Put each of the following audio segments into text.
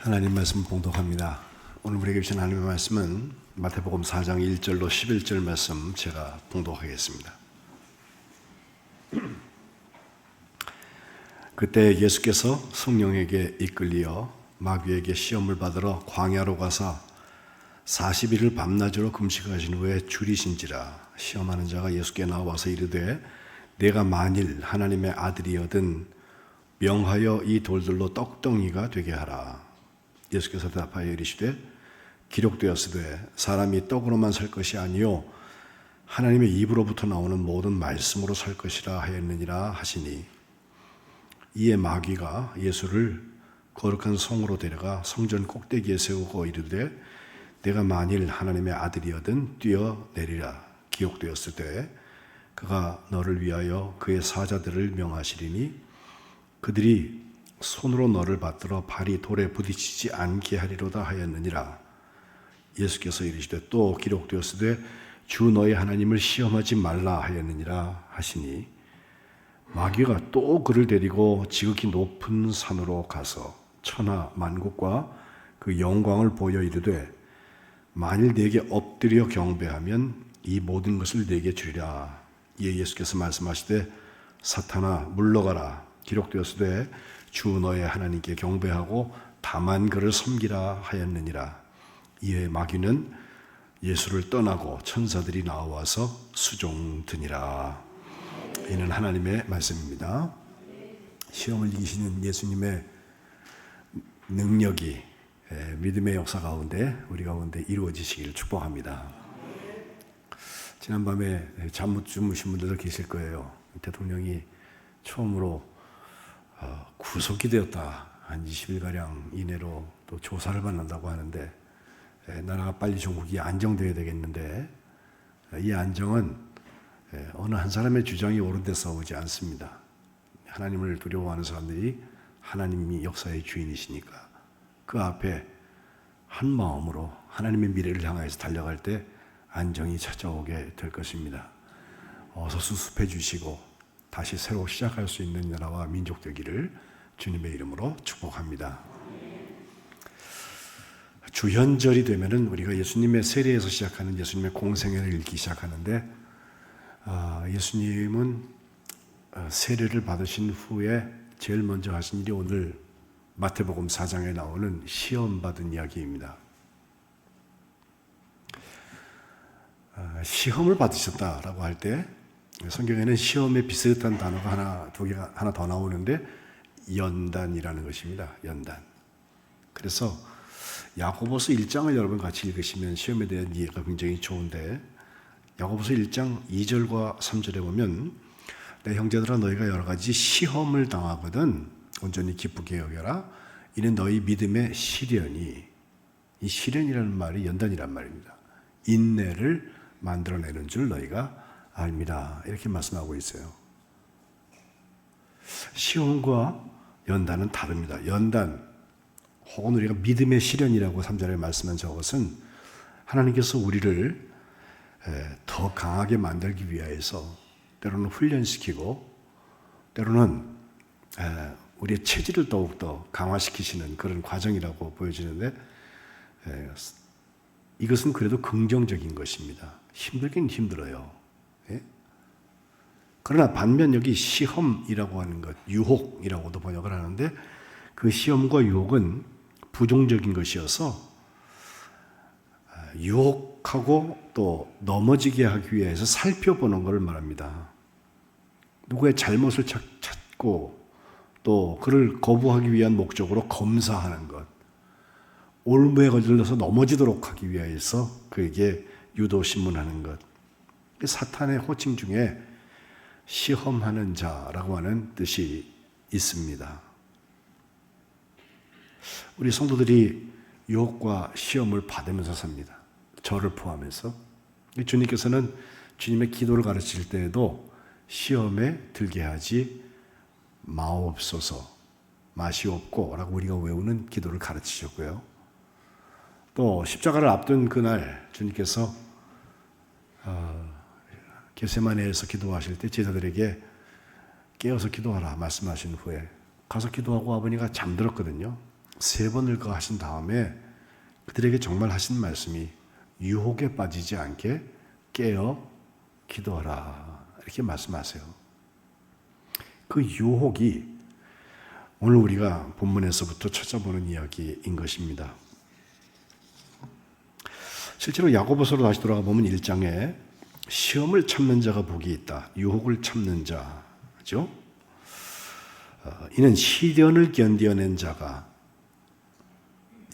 하나님 말씀 봉독합니다. 오늘 우리에게 주신 하나님의 말씀은 마태복음 4장 1절로 11절 말씀 제가 봉독하겠습니다. 그때 예수께서 성령에게 이끌리어 마귀에게 시험을 받으러 광야로 가사 40일을 밤낮으로 금식하신 후에 줄이신지라. 시험하는 자가 예수께 나와서 이르되 내가 만일 하나님의 아들이거든 명하여 이 돌들로 떡덩이가 되게 하라. 예수께서 대답하여 이르시되 기록되었으되 사람이 떡으로만 살 것이 아니요 하나님의 입으로부터 나오는 모든 말씀으로 살 것이라 하였느니라 하시니, 이에 마귀가 예수를 거룩한 성으로 데려가 성전 꼭대기에 세우고 이르되 내가 만일 하나님의 아들이거든 뛰어내리라. 기록되었을 때 그가 너를 위하여 그의 사자들을 명하시리니 그들이 손으로 너를 받들어 발이 돌에 부딪히지 않게 하리로다 하였느니라. 예수께서 이르시되 또 기록되었으되 주 너의 하나님을 시험하지 말라 하였느니라 하시니, 마귀가 또 그를 데리고 지극히 높은 산으로 가서 천하 만국과 그 영광을 보여 이르되 만일 내게 엎드려 경배하면 이 모든 것을 내게 주리라. 이에 예수께서 말씀하시되 사탄아 물러가라. 기록되었으되 주 너의 하나님께 경배하고 다만 그를 섬기라 하였느니라. 이에 마귀는 예수를 떠나고 천사들이 나와서 수종드니라. 이는 하나님의 말씀입니다. 시험을 이기시는 예수님의 능력이 믿음의 역사 가운데 우리 가운데 이루어지시기를 축복합니다. 지난밤에 잠 못 주무신 분들도 계실 거예요. 대통령이 처음으로 구속이 되었다. 한 20일가량 이내로 또 조사를 받는다고 하는데, 나라가 빨리 종국이 안정되어야 되겠는데 이 안정은 어느 한 사람의 주장이 옳은 데서 오지 않습니다. 하나님을 두려워하는 사람들이 하나님이 역사의 주인이시니까 그 앞에 한 마음으로 하나님의 미래를 향해서 달려갈 때 안정이 찾아오게 될 것입니다. 어서 수습해 주시고 다시 새로 시작할 수 있는 나라와 민족 되기를 주님의 이름으로 축복합니다. 주현절이 되면은 우리가 예수님의 세례에서 시작하는 예수님의 공생애를 읽기 시작하는데, 예수님은 세례를 받으신 후에 제일 먼저 하신 일이 오늘 마태복음 4장에 나오는 시험 받은 이야기입니다. 시험을 받으셨다라고 할 때 성경에는 시험에 비슷한 단어가 하나 더 나오는데 연단이라는 것입니다. 연단. 그래서 야고보서 1장을 여러분 같이 읽으시면 시험에 대한 이해가 굉장히 좋은데, 야고보서 1장 2절과 3절에 보면 내 형제들아 너희가 여러 가지 시험을 당하거든 온전히 기쁘게 여겨라. 이는 너희 믿음의 시련이, 이 시련이라는 말이 연단이란 말입니다. 인내를 만들어내는 줄 너희가 알미라. 이렇게 말씀하고 있어요. 시험과 연단은 다릅니다. 연단 혹은 우리가 믿음의 시련이라고 3절에 말씀한 저것은 하나님께서 우리를 더 강하게 만들기 위해서 때로는 훈련시키고 때로는 우리의 체질을 더욱더 강화시키시는 그런 과정이라고 보여지는데, 이것은 그래도 긍정적인 것입니다. 힘들긴 힘들어요. 그러나 반면 여기 시험이라고 하는 것, 유혹이라고도 번역을 하는데, 그 시험과 유혹은 부정적인 것이어서 유혹하고 또 넘어지게 하기 위해서 살펴보는 것을 말합니다. 누구의 잘못을 찾고 또 그를 거부하기 위한 목적으로 검사하는 것, 올무에 걸려서 넘어지도록 하기 위해서 그에게 유도신문하는 것. 사탄의 호칭 중에 시험하는 자라고 하는 뜻이 있습니다. 우리 성도들이 유혹과 시험을 받으면서 삽니다. 저를 포함해서. 주님께서는 주님의 기도를 가르칠 때에도 시험에 들게 하지 마옵소서, 마시옵고 라고 우리가 외우는 기도를 가르치셨고요. 또 십자가를 앞둔 그날 주님께서 겟세마네에서 기도하실 때 제자들에게 깨어서 기도하라 말씀하신 후에 가서 기도하고 아버니가 잠들었거든요. 3번을 하신 다음에 그들에게 정말 하신 말씀이 유혹에 빠지지 않게 깨어 기도하라 이렇게 말씀하세요. 그 유혹이 오늘 우리가 본문에서부터 찾아보는 이야기인 것입니다. 실제로 야고보서로 다시 돌아가 보면 1장에 시험을 참는 자가 복이 있다. 유혹을 참는 자죠. 이는 시련을 견뎌낸 자가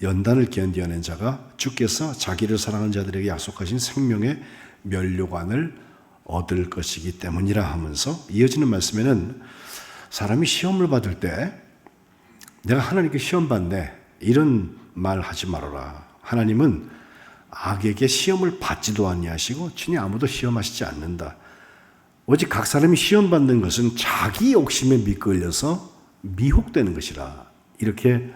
연단을 견뎌낸 자가 주께서 자기를 사랑하는 자들에게 약속하신 생명의 면류관을 얻을 것이기 때문이라 하면서 이어지는 말씀에는 사람이 시험을 받을 때 내가 하나님께 시험 받네 이런 말 하지 말아라. 하나님은 악에게 시험을 받지도 아니하시고 친히 아무도 시험하시지 않는다. 오직 각 사람이 시험 받는 것은 자기 욕심에 미끌려서 미혹되는 것이라. 이렇게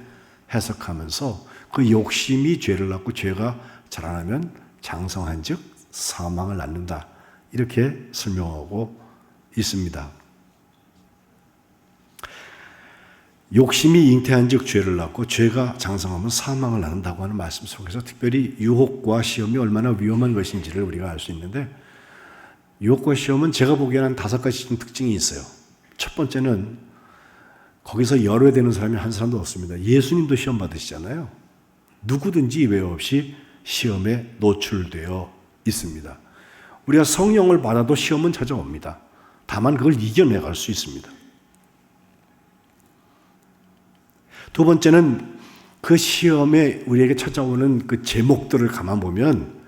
해석하면서 그 욕심이 죄를 낳고 죄가 자라나면 장성한 즉 사망을 낳는다. 이렇게 설명하고 있습니다. 욕심이 잉태한 즉 죄를 낳고 죄가 장성하면 사망을 낳는다고 하는 말씀 속에서 특별히 유혹과 시험이 얼마나 위험한 것인지를 우리가 알 수 있는데, 유혹과 시험은 제가 보기에는 5가지 특징이 있어요. 첫 번째는 거기서 열외되는 사람이 한 사람도 없습니다. 예수님도 시험 받으시잖아요. 누구든지 예외 없이 시험에 노출되어 있습니다. 우리가 성령을 받아도 시험은 찾아옵니다. 다만 그걸 이겨내갈 수 있습니다. 두 번째는 그 시험에 우리에게 찾아오는 그 제목들을 가만 보면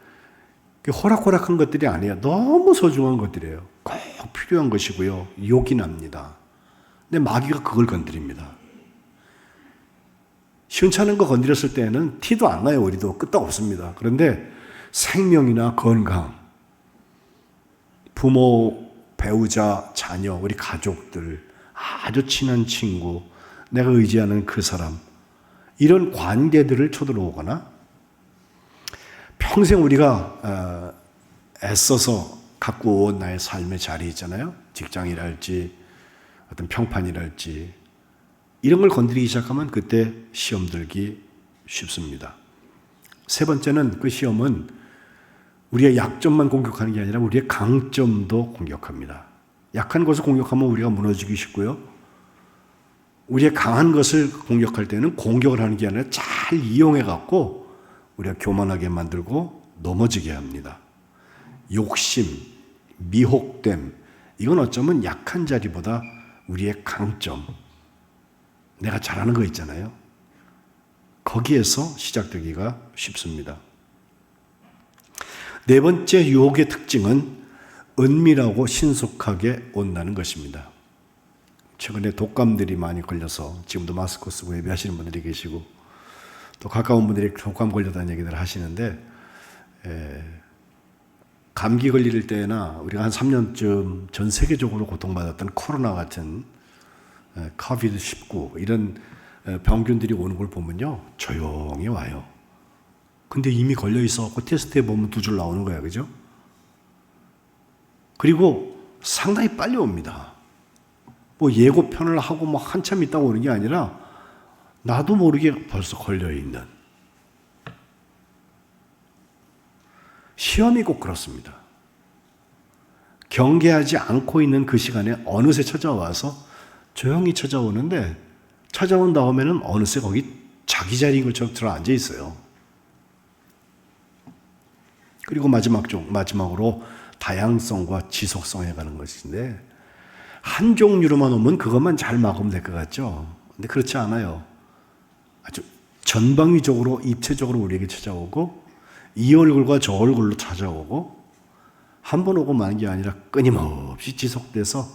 호락호락한 것들이 아니에요. 너무 소중한 것들이에요. 꼭 필요한 것이고요. 욕이 납니다. 근데 마귀가 그걸 건드립니다. 시원찮은 거 건드렸을 때는 티도 안 나요. 우리도 끄떡없습니다. 그런데 생명이나 건강, 부모, 배우자, 자녀, 우리 가족들, 아주 친한 친구, 내가 의지하는 그 사람, 이런 관계들을 쳐들어오거나 평생 우리가 애써서 갖고 온 나의 삶의 자리 있잖아요. 직장이랄지 어떤 평판이랄지 이런 걸 건드리기 시작하면 그때 시험 들기 쉽습니다. 세 번째는 그 시험은 우리의 약점만 공격하는 게 아니라 우리의 강점도 공격합니다. 약한 것을 공격하면 우리가 무너지기 쉽고요. 우리의 강한 것을 공격할 때는 공격을 하는 게 아니라 잘 이용해 갖고 우리가 교만하게 만들고 넘어지게 합니다. 욕심, 미혹됨, 이건 어쩌면 약한 자리보다 우리의 강점, 내가 잘하는 거 있잖아요. 거기에서 시작되기가 쉽습니다. 네 번째 유혹의 특징은 은밀하고 신속하게 온다는 것입니다. 최근에 독감들이 많이 걸려서 지금도 마스크 쓰고 예배하시는 분들이 계시고 또 가까운 분들이 독감 걸렸다는 얘기들 하시는데, 감기 걸릴 때나 우리가 한 3년쯤 전 세계적으로 고통받았던 코로나 같은 코비드-19 이런 병균들이 오는 걸 보면요, 조용히 와요. 근데 이미 걸려 있어갖고 테스트해 보면 2줄 나오는 거야, 그죠? 그리고 상당히 빨리 옵니다. 뭐 예고편을 하고 뭐 한참 있다가 오는 게 아니라 나도 모르게 벌써 걸려 있는. 시험이 꼭 그렇습니다. 경계하지 않고 있는 그 시간에 어느새 찾아와서 조용히 찾아오는데, 찾아온 다음에는 어느새 거기 자기 자리인 것처럼 들어 앉아 있어요. 그리고 마지막으로 다양성과 지속성에 가는 것인데, 한 종류로만 오면 그것만 잘 막으면 될 것 같죠? 근데 그렇지 않아요. 아주 전방위적으로, 입체적으로 우리에게 찾아오고, 이 얼굴과 저 얼굴로 찾아오고, 한 번 오고 마는 게 아니라 끊임없이 지속돼서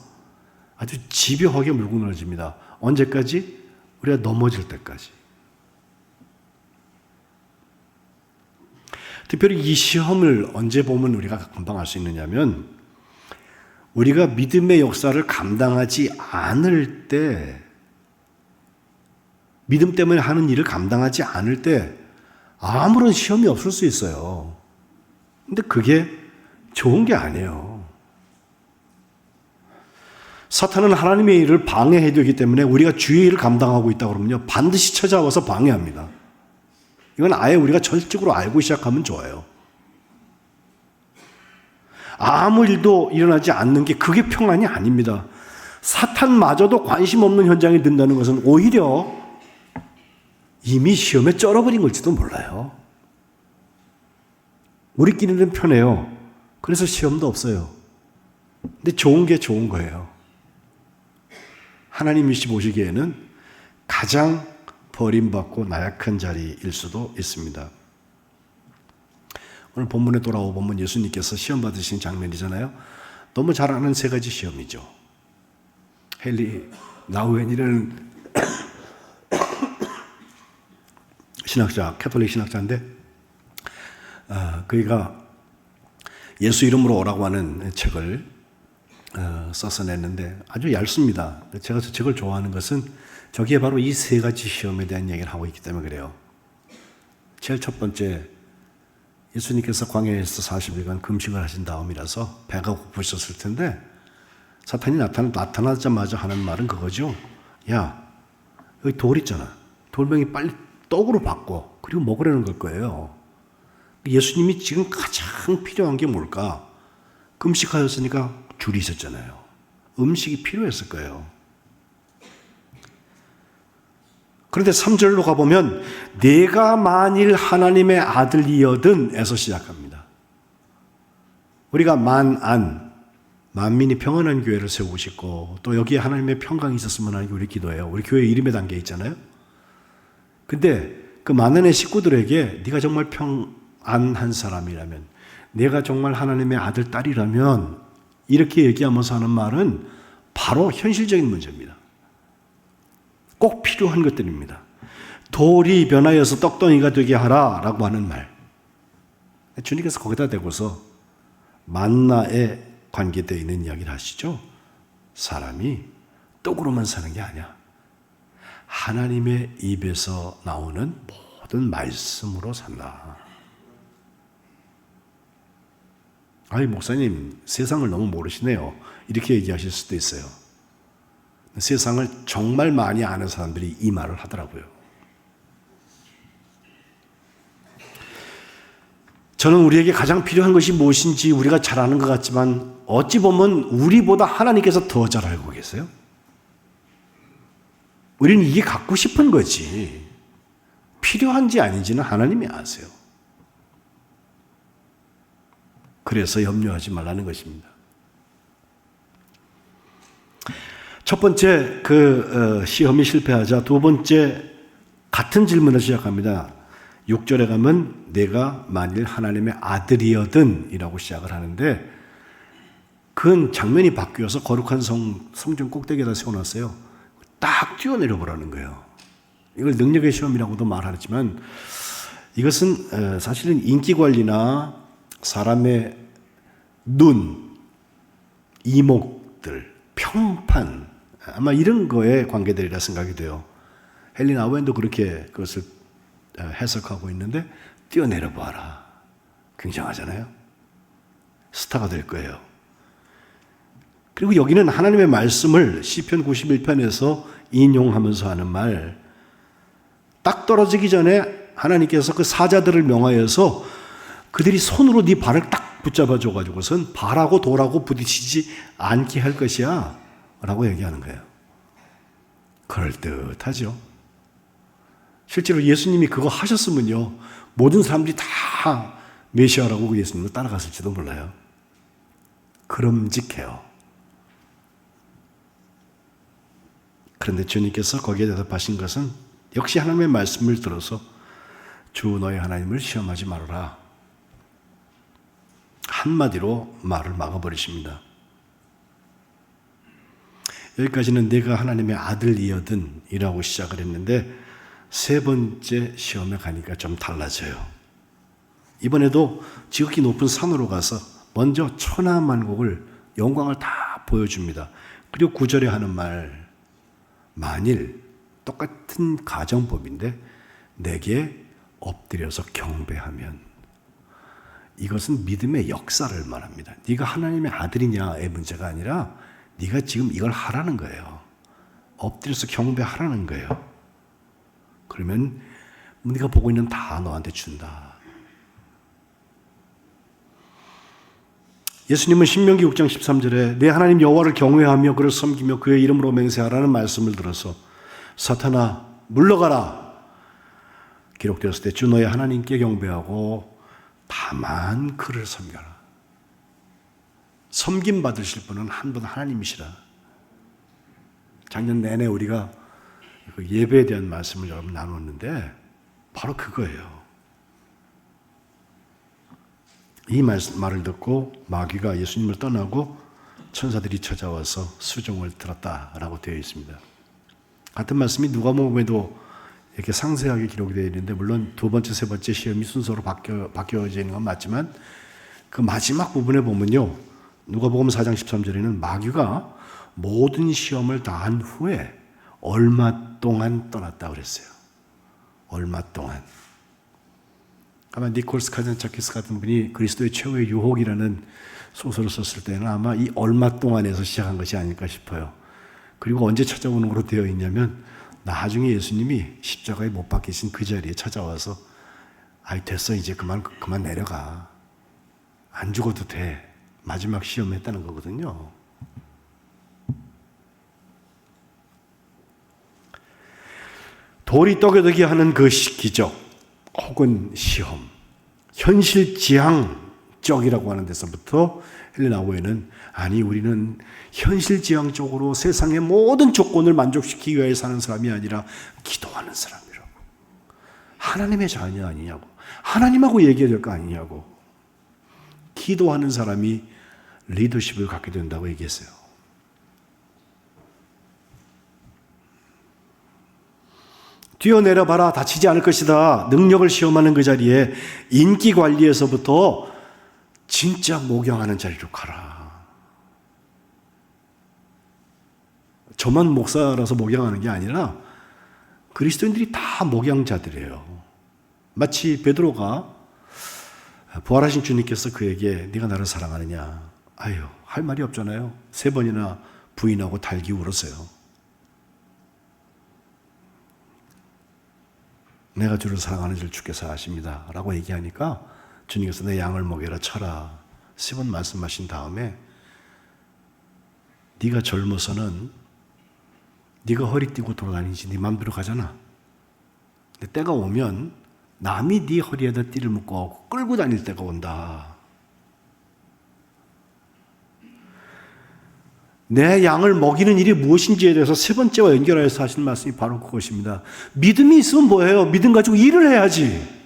아주 집요하게 물고 늘어집니다. 언제까지? 우리가 넘어질 때까지. 특별히 이 시험을 언제 보면 우리가 금방 알 수 있느냐면, 우리가 믿음의 역사를 감당하지 않을 때, 믿음 때문에 하는 일을 감당하지 않을 때 아무런 시험이 없을 수 있어요. 근데 그게 좋은 게 아니에요. 사탄은 하나님의 일을 방해해야 되기 때문에 우리가 주의 일을 감당하고 있다고 그러면요, 반드시 찾아와서 방해합니다. 이건 아예 우리가 절적으로 알고 시작하면 좋아요. 아무 일도 일어나지 않는 게 그게 평안이 아닙니다. 사탄마저도 관심 없는 현장에 든다는 것은 오히려 이미 시험에 쩔어버린 걸지도 몰라요. 우리끼리는 편해요. 그래서 시험도 없어요. 근데 좋은 게 좋은 거예요. 하나님이시 보시기에는 가장 버림받고 나약한 자리일 수도 있습니다. 오늘 본문에 돌아오 보면 예수님께서 시험 받으신 장면이잖아요. 너무 잘 아는 세 가지 시험이죠. 헨리 나우엔이라는 신학자, 캐톨릭 신학자인데 그가 예수 이름으로 오라고 하는 책을 써서 냈는데 아주 얇습니다. 제가 저 책을 좋아하는 것은 저기에 바로 이 세 가지 시험에 대한 얘기를 하고 있기 때문에 그래요. 제일 첫 번째, 예수님께서 광야에서 40일간 금식을 하신 다음이라서 배가 고프셨을 텐데 사탄이 나타나자마자 하는 말은 그거죠. 야, 여기 돌 있잖아. 돌멩이 빨리 떡으로 바꿔. 그리고 먹으라는 걸 거예요. 예수님이 지금 가장 필요한 게 뭘까? 금식하였으니까 줄이 있었잖아요. 음식이 필요했을 거예요. 그런데 3절로 가보면 내가 만일 하나님의 아들이여든 에서 시작합니다. 우리가 만민이 평안한 교회를 세우고 싶고 또 여기에 하나님의 평강이 있었으면 하는 게 우리 기도예요. 우리 교회 이름에 담겨 있잖아요. 근데 그 만난의 식구들에게 네가 정말 평안한 사람이라면, 내가 정말 하나님의 아들, 딸이라면 이렇게 얘기하면서 하는 말은 바로 현실적인 문제입니다. 꼭 필요한 것들입니다. 돌이 변하여서 떡덩이가 되게 하라라고 하는 말. 주님께서 거기다 대고서 만나에 관계되어 있는 이야기를 하시죠. 사람이 떡으로만 사는 게 아니야. 하나님의 입에서 나오는 모든 말씀으로 산다. 아이, 목사님, 세상을 너무 모르시네요. 이렇게 얘기하실 수도 있어요. 세상을 정말 많이 아는 사람들이 이 말을 하더라고요. 저는 우리에게 가장 필요한 것이 무엇인지 우리가 잘 아는 것 같지만 어찌 보면 우리보다 하나님께서 더 잘 알고 계세요. 우리는 이게 갖고 싶은 거지 필요한지 아닌지는 하나님이 아세요. 그래서 염려하지 말라는 것입니다. 첫 번째 시험이 실패하자 두 번째 같은 질문을 시작합니다. 6절에 가면 내가 만일 하나님의 아들이여든 이라고 시작을 하는데 그건 장면이 바뀌어서 거룩한 성전 꼭대기에다 세워놨어요. 딱 뛰어내려 보라는 거예요. 이걸 능력의 시험이라고도 말하지만 이것은 사실은 인기관리나 사람의 눈, 이목들, 평판 아마 이런 거에 관계되리라 생각이 돼요. 헨리 아우엔도 그렇게 그것을 해석하고 있는데 뛰어내려 봐라. 굉장하잖아요. 스타가 될 거예요. 그리고 여기는 하나님의 말씀을 시편 91편에서 인용하면서 하는 말, 딱 떨어지기 전에 하나님께서 그 사자들을 명하여서 그들이 손으로 네 발을 딱 붙잡아 줘가지고선 발하고 돌하고 부딪히지 않게 할 것이야 라고 얘기하는 거예요. 그럴듯하죠. 실제로 예수님이 그거 하셨으면요 모든 사람들이 다 메시아라고 예수님을 따라갔을지도 몰라요. 그럼직해요. 그런데 주님께서 거기에 대답하신 것은 역시 하나님의 말씀을 들어서 주 너희 하나님을 시험하지 말아라. 한마디로 말을 막아버리십니다. 여기까지는 내가 하나님의 아들이여든 이라고 시작을 했는데 세 번째 시험에 가니까 좀 달라져요. 이번에도 지극히 높은 산으로 가서 먼저 천하만국을 영광을 다 보여줍니다. 그리고 9절에 하는 말, 만일 똑같은 가정법인데 내게 엎드려서 경배하면, 이것은 믿음의 역사를 말합니다. 네가 하나님의 아들이냐의 문제가 아니라 네가 지금 이걸 하라는 거예요. 엎드려서 경배하라는 거예요. 그러면 네가 보고 있는 다 너한테 준다. 예수님은 신명기 6장 13절에 내 하나님 여호와를 경외하며 그를 섬기며 그의 이름으로 맹세하라는 말씀을 들어서 사탄아 물러가라 기록되었을 때 주 너의 하나님께 경배하고 다만 그를 섬겨라. 섬김 받으실 분은 한 분 하나님이시라. 작년 내내 우리가 그 예배에 대한 말씀을 여러분 나눴는데 바로 그거예요. 이 말을 듣고 마귀가 예수님을 떠나고 천사들이 찾아와서 수종을 들었다라고 되어 있습니다. 같은 말씀이 누가복음에도 이렇게 상세하게 기록이 되어 있는데 물론 두 번째, 세 번째 시험이 순서로 바뀌어져 있는 건 맞지만 그 마지막 부분에 보면요. 누가복음 4장 13절에는 마귀가 모든 시험을 다 한 후에 얼마 동안 떠났다고 그랬어요. 얼마 동안. 아마 니콜스 카잔차키스 같은 분이 그리스도의 최후의 유혹이라는 소설을 썼을 때는 아마 이 얼마 동안에서 시작한 것이 아닐까 싶어요. 그리고 언제 찾아오는 걸로 되어 있냐면 나중에 예수님이 십자가에 못 박히신 그 자리에 찾아와서 아이 됐어 이제 그만 내려가. 안 죽어도 돼. 마지막 시험했다는 거거든요. 돌이 떠겨들게 하는 그 기적 혹은 시험, 현실지향적이라고 하는 데서부터 헬레나 오해는 아니 우리는 현실지향적으로 세상의 모든 조건을 만족시키기 위해 사는 사람이 아니라 기도하는 사람이라고. 하나님의 자녀 아니냐고. 하나님하고 얘기해야 될 거 아니냐고. 기도하는 사람이 리더십을 갖게 된다고 얘기했어요. 뛰어내려봐라 다치지 않을 것이다. 능력을 시험하는 그 자리에 인기 관리에서부터 진짜 목양하는 자리로 가라. 저만 목사라서 목양하는 게 아니라 그리스도인들이 다 목양자들이에요. 마치 베드로가 부활하신 주님께서 그에게 네가 나를 사랑하느냐. 아유 할 말이 없잖아요. 3번이나 부인하고 달기 울었어요. 내가 주를 사랑하는 줄 주께서 아십니다 라고 얘기하니까 주님께서 내 양을 먹여라 쳐라 10번 말씀하신 다음에 네가 젊어서는 네가 허리띠고 돌아다니지 네 맘대로 가잖아. 근데 때가 오면 남이 네 허리에다 띠를 묶어 끌고 다닐 때가 온다. 내 양을 먹이는 일이 무엇인지에 대해서 3번째와 연결하여서 하신 말씀이 바로 그것입니다. 믿음이 있으면 뭐예요? 믿음 가지고 일을 해야지.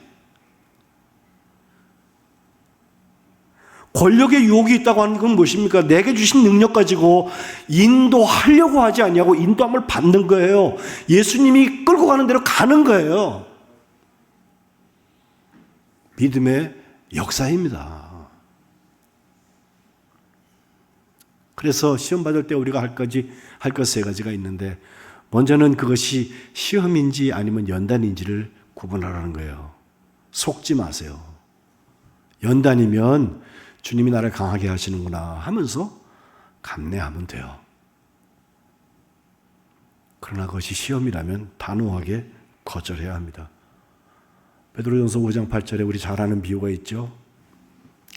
권력의 유혹이 있다고 하는 건 무엇입니까? 내게 주신 능력 가지고 인도하려고 하지 아니하고 인도함을 받는 거예요. 예수님이 끌고 가는 대로 가는 거예요. 믿음의 역사입니다. 그래서 시험 받을 때 우리가 할 것 3가지가 있는데 먼저는 그것이 시험인지 아니면 연단인지를 구분하라는 거예요. 속지 마세요. 연단이면 주님이 나를 강하게 하시는구나 하면서 감내하면 돼요. 그러나 그것이 시험이라면 단호하게 거절해야 합니다. 베드로전서 5장 8절에 우리 잘 아는 비유가 있죠.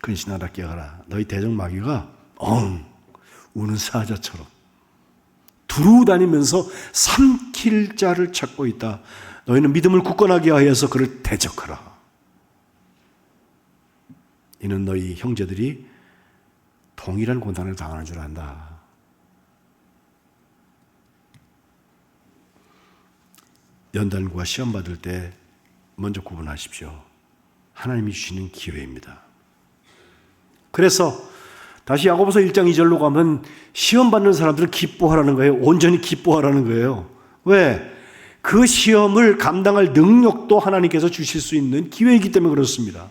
근신하라 깨어라. 너희 대적마귀가 우는 사자처럼 두루 다니면서 삼킬 자를 찾고 있다. 너희는 믿음을 굳건하게 하여서 그를 대적하라. 이는 너희 형제들이 동일한 고난을 당하는 줄 안다. 연단과 시험 받을 때 먼저 구분하십시오. 하나님이 주시는 기회입니다. 그래서 다시 야고보서 1장 2절로 가면 시험 받는 사람들을 기뻐하라는 거예요. 온전히 기뻐하라는 거예요. 왜? 그 시험을 감당할 능력도 하나님께서 주실 수 있는 기회이기 때문에 그렇습니다.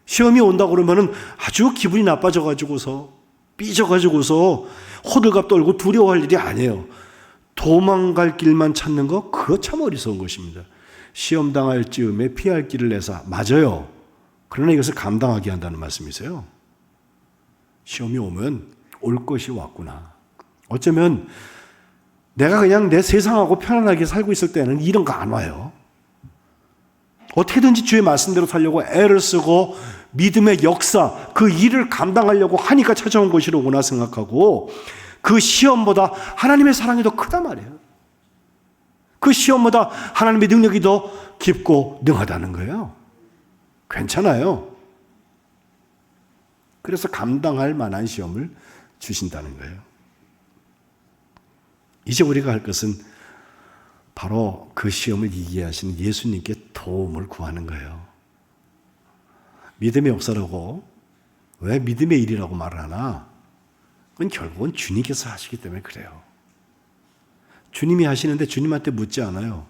시험이 온다고 그러면 아주 기분이 나빠져가지고서 삐져가지고서 호들갑 떨고 두려워할 일이 아니에요. 도망갈 길만 찾는 거 그거 참 어리석은 것입니다. 시험 당할 즈음에 피할 길을 내사 맞아요. 그러나 이것을 감당하게 한다는 말씀이세요. 시험이 오면 올 것이 왔구나. 어쩌면 내가 그냥 내 세상하고 편안하게 살고 있을 때는 이런 거 안 와요. 어떻게든지 주의 말씀대로 살려고 애를 쓰고 믿음의 역사, 그 일을 감당하려고 하니까 찾아온 것이로구나 생각하고 그 시험보다 하나님의 사랑이 더 크단 말이에요. 그 시험보다 하나님의 능력이 더 깊고 능하다는 거예요. 괜찮아요. 그래서 감당할 만한 시험을 주신다는 거예요. 이제 우리가 할 것은 바로 그 시험을 이기게 하시는 예수님께 도움을 구하는 거예요. 믿음의 역사라고 왜 믿음의 일이라고 말을 하나? 그건 결국은 주님께서 하시기 때문에 그래요. 주님이 하시는데 주님한테 묻지 않아요.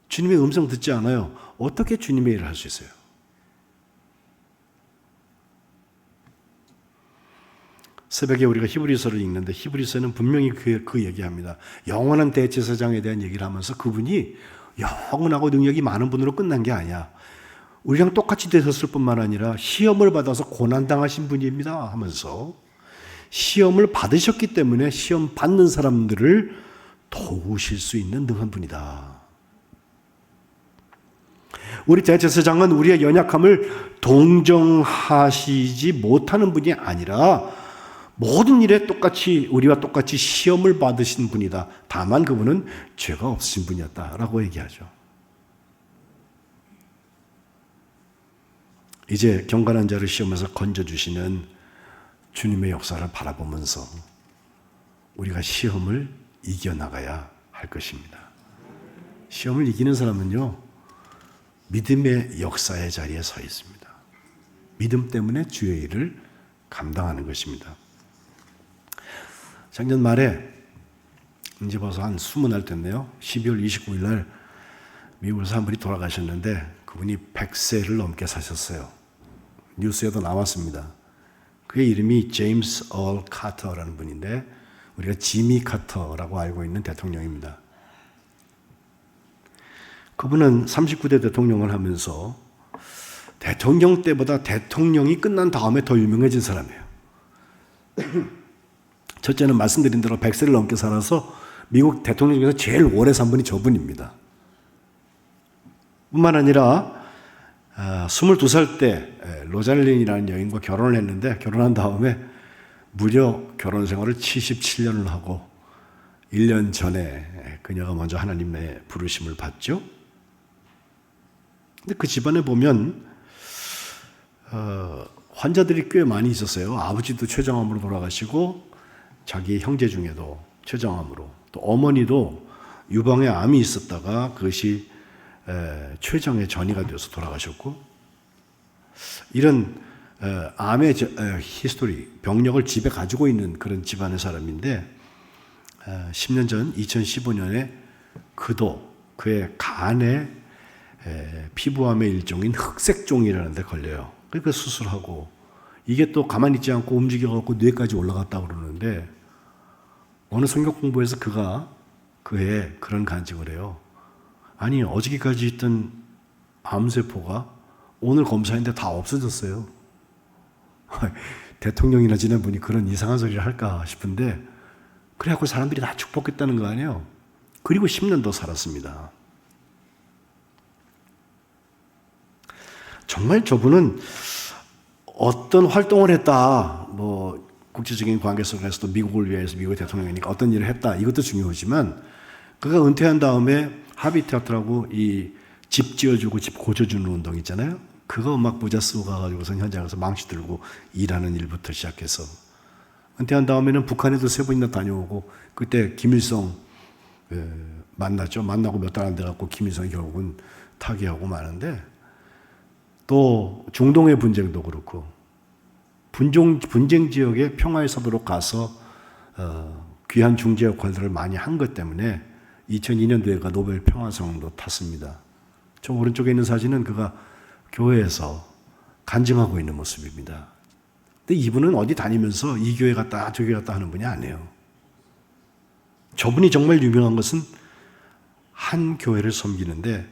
주님의 음성 듣지 않아요. 어떻게 주님의 일을 할 수 있어요? 새벽에 우리가 히브리서를 읽는데 히브리서는 분명히 그 얘기합니다. 영원한 대제사장에 대한 얘기를 하면서 그분이 영원하고 능력이 많은 분으로 끝난 게 아니야. 우리랑 똑같이 되셨을 뿐만 아니라 시험을 받아서 고난당하신 분입니다 하면서 시험을 받으셨기 때문에 시험 받는 사람들을 도우실 수 있는 능한 분이다. 우리 대제사장은 우리의 연약함을 동정하시지 못하는 분이 아니라 모든 일에 똑같이 우리와 똑같이 시험을 받으신 분이다. 다만 그분은 죄가 없으신 분이었다라고 얘기하죠. 이제 경건한 자를 시험에서 건져주시는 주님의 역사를 바라보면서 우리가 시험을 이겨나가야 할 것입니다. 시험을 이기는 사람은요, 믿음의 역사의 자리에 서 있습니다. 믿음 때문에 주의 일을 감당하는 것입니다. 작년 말에 이제 벌써 한 20날 됐네요. 12월 29일 날 미국에서 한 분이 돌아가셨는데 그분이 100세를 넘게 사셨어요. 뉴스에도 나왔습니다. 그의 이름이 제임스 얼 카터라는 분인데 우리가 지미 카터라고 알고 있는 대통령입니다. 그분은 39대 대통령을 하면서 대통령 때보다 대통령이 끝난 다음에 더 유명해진 사람이에요. 첫째는 말씀드린 대로 100세를 넘게 살아서 미국 대통령 중에서 제일 오래 산 분이 저분입니다. 뿐만 아니라 22살 때 로잘린이라는 여인과 결혼을 했는데 결혼한 다음에 무려 결혼 생활을 77년을 하고 1년 전에 그녀가 먼저 하나님의 부르심을 받죠. 근데 그 집안에 보면 환자들이 꽤 많이 있었어요. 아버지도 췌장암으로 돌아가시고 자기 형제 중에도 췌장암으로, 또 어머니도 유방에 암이 있었다가 그것이 췌장에 전이가 되어서 돌아가셨고, 이런 암의 히스토리, 병력을 집에 가지고 있는 그런 집안의 사람인데 10년 전 2015년에 그의 간에 피부암의 일종인 흑색종이라는 데 걸려요. 그러니까 수술하고 이게 또 가만히 있지 않고 움직여갖고 뇌까지 올라갔다고 그러는데 어느 성경 공부에서 그의 그런 간증을 해요. 아니 어저께까지 있던 암세포가 오늘 검사했는데 다 없어졌어요. 대통령이나 지낸 분이 그런 이상한 소리를 할까 싶은데 그래갖고 사람들이 다 축복했다는 거 아니에요. 그리고 10년 더 살았습니다. 정말 저분은 어떤 활동을 했다, 뭐 국제적인 관계 속에서도 미국을 위해서 미국의 대통령이니까 어떤 일을 했다, 이것도 중요하지만 그가 은퇴한 다음에 하비태아트라고 이 집 지어주고 집 고쳐주는 운동 있잖아요. 그거 막 모자 쓰고 가가지고서 현장에서 망치 들고 일하는 일부터 시작해서 은퇴한 다음에는 북한에도 3번이나 다녀오고 그때 김일성 만났죠. 만나고 몇 달 안 돼갖고 김일성이 결국은 타계하고 마는데, 또 중동의 분쟁도 그렇고 분쟁 지역의 평화의 섭으로 가서 귀한 중재 역할들을 많이 한 것 때문에 2002년도에 가 노벨 평화상도 탔습니다. 저 오른쪽에 있는 사진은 그가 교회에서 간증하고 있는 모습입니다. 근데 이분은 어디 다니면서 이 교회 갔다 저 교회 갔다 하는 분이 아니에요. 저분이 정말 유명한 것은 한 교회를 섬기는데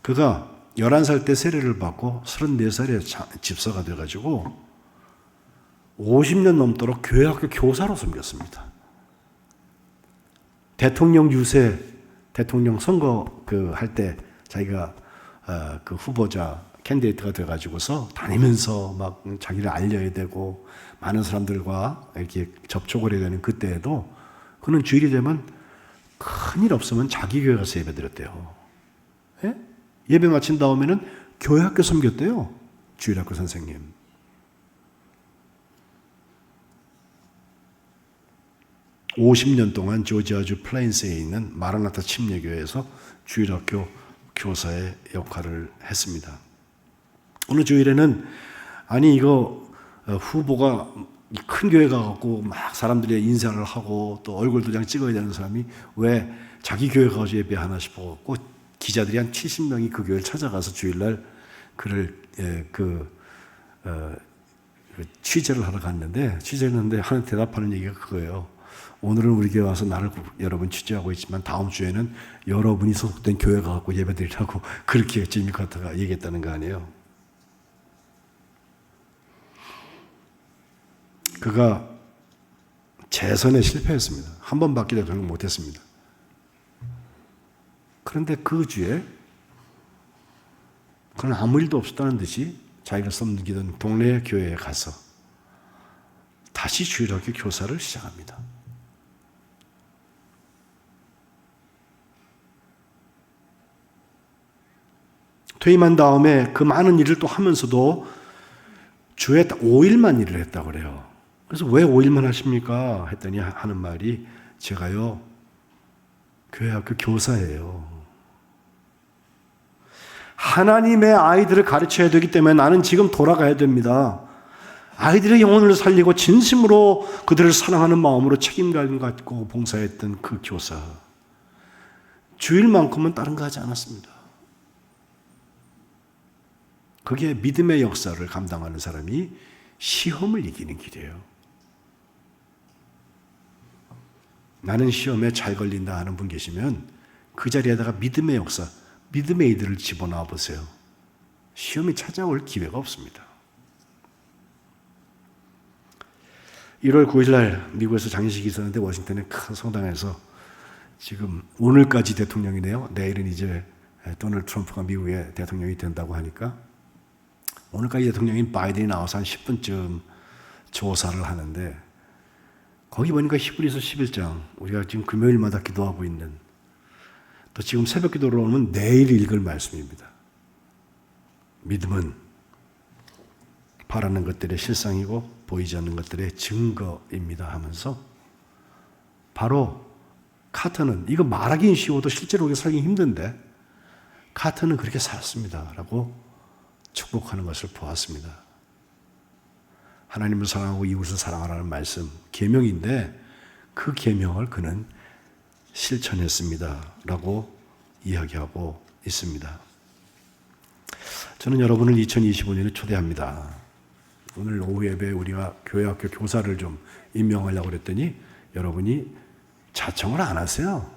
그가 11살 때 세례를 받고 34살에 집사가 돼가지고 50년 넘도록 교회학교 교사로 섬겼습니다. 대통령 유세, 대통령 선거 할 때 자기가 그 후보자 캔디데이트가 돼가지고서 다니면서 막 자기를 알려야 되고 많은 사람들과 이렇게 접촉을 해야 되는 그때에도 그는 주일이 되면 큰일 없으면 자기 교회 가서 예배 드렸대요. 예? 예배 마친 다음에는 교회학교 섬겼대요. 주일학교 선생님. (50년) 동안 조지아주 플레인스에 있는 마라나타 침례교회에서 주일학교 교사의 역할을 했습니다. 어느 주일에는 아니 이거 후보가 큰 교회 가갖고 막 사람들이 인사를 하고 또 얼굴 도장 찍어야 되는 사람이 왜 자기 교회 가서 예배하나 싶어갖고 기자들이 한 70명이 그 교회를 찾아가서 주일날 그를 취재를 하러 갔는데 취재했는데 하는 대답하는 얘기가 그거예요. 오늘은 우리 교회 와서 나를 여러분 취재하고 있지만 다음 주에는 여러분이 소속된 교회 가갖고 예배드리라고 그렇게 지미 카터가 얘기했다는 거 아니에요. 그가 재선에 실패했습니다. 한 번밖에 대통령 못했습니다. 그런데 그 주에 그는 아무 일도 없었다는 듯이 자기가 섬기던 동네 교회에 가서 다시 주일학교 교사를 시작합니다. 퇴임한 다음에 그 많은 일을 또 하면서도 주에 5일만 일을 했다고 그래요. 그래서 왜 5일만 하십니까? 했더니 하는 말이 제가요 교회 학교 교사예요. 하나님의 아이들을 가르쳐야 되기 때문에 나는 지금 돌아가야 됩니다. 아이들의 영혼을 살리고 진심으로 그들을 사랑하는 마음으로 책임감 갖고 봉사했던 그 교사. 주일만큼은 다른 거 하지 않았습니다. 그게 믿음의 역사를 감당하는 사람이 시험을 이기는 길이에요. 나는 시험에 잘 걸린다 하는 분 계시면 그 자리에다가 믿음의 역사, 믿음의 이들을 집어넣어 보세요. 시험이 찾아올 기회가 없습니다. 1월 9일 날 미국에서 장례식이 있었는데 워싱턴의 큰 성당에서 지금 오늘까지 대통령이네요. 내일은 이제 도널드 트럼프가 미국의 대통령이 된다고 하니까 오늘까지 대통령인 바이든이 나와서 한 10분쯤 조사를 하는데 거기 보니까 히브리서 11장 우리가 지금 금요일마다 기도하고 있는 또 지금 새벽 기도로 오면 내일 읽을 말씀입니다. 믿음은 바라는 것들의 실상이고 보이지 않는 것들의 증거입니다 하면서 바로 카터는 이거 말하기는 쉬워도 실제로 살기 힘든데 카터는 그렇게 살았습니다 라고 축복하는 것을 보았습니다. 하나님을 사랑하고 이웃을 사랑하라는 말씀, 계명인데 그 계명을 그는 실천했습니다 라고 이야기하고 있습니다. 저는 여러분을 2025년에 초대합니다. 오늘 오후 예배에 우리가 교회학교 교사를 좀 임명하려고 그랬더니 여러분이 자청을 안 하세요.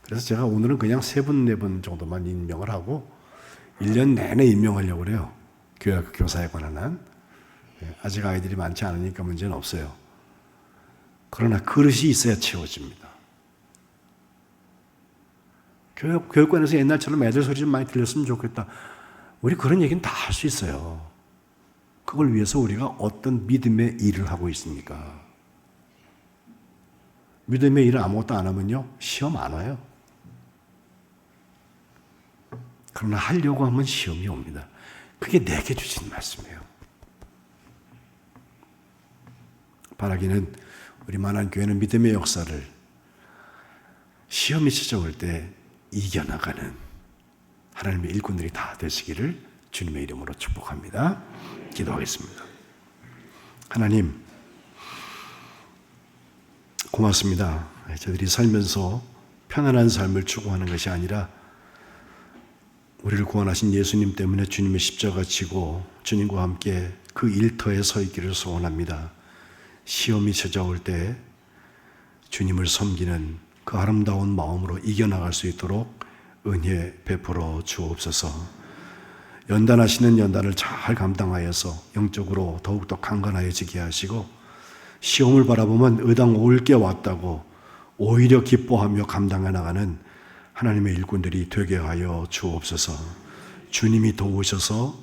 그래서 제가 오늘은 그냥 3분, 4분 정도만 임명을 하고 1년 내내 임명하려고 그래요. 교회학교 교사에 관한 한. 아직 아이들이 많지 않으니까 문제는 없어요. 그러나 그릇이 있어야 채워집니다. 교육관에서 옛날처럼 애들 소리 좀 많이 들렸으면 좋겠다. 우리 그런 얘기는 다 할 수 있어요. 그걸 위해서 우리가 어떤 믿음의 일을 하고 있습니까? 믿음의 일을 아무것도 안 하면요, 시험 안 와요. 그러나 하려고 하면 시험이 옵니다. 그게 내게 주신 말씀이에요. 바라기는 우리 만한교회는 믿음의 역사를 시험이 찾아올 때 이겨나가는 하나님의 일꾼들이 다 되시기를 주님의 이름으로 축복합니다. 기도하겠습니다. 하나님, 고맙습니다. 저희들이 살면서 편안한 삶을 추구하는 것이 아니라 우리를 구원하신 예수님 때문에 주님의 십자가 지고 주님과 함께 그 일터에 서 있기를 소원합니다. 시험이 찾아올 때 주님을 섬기는 그 아름다운 마음으로 이겨나갈 수 있도록 은혜 베풀어 주옵소서. 연단하시는 연단을 잘 감당하여서 영적으로 더욱더 강건하여지게 하시고 시험을 바라보면 의당 올 게 왔다고 오히려 기뻐하며 감당해 나가는 하나님의 일꾼들이 되게 하여 주옵소서. 주님이 도우셔서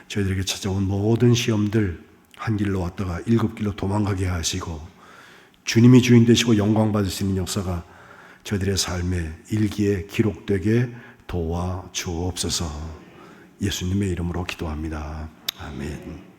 저희들에게 찾아온 모든 시험들 한 길로 왔다가 7길로 도망가게 하시고 주님이 주인 되시고 영광 받을 수 있는 역사가 저희들의 삶의 일기에 기록되게 도와 주옵소서. 예수님의 이름으로 기도합니다. 아멘.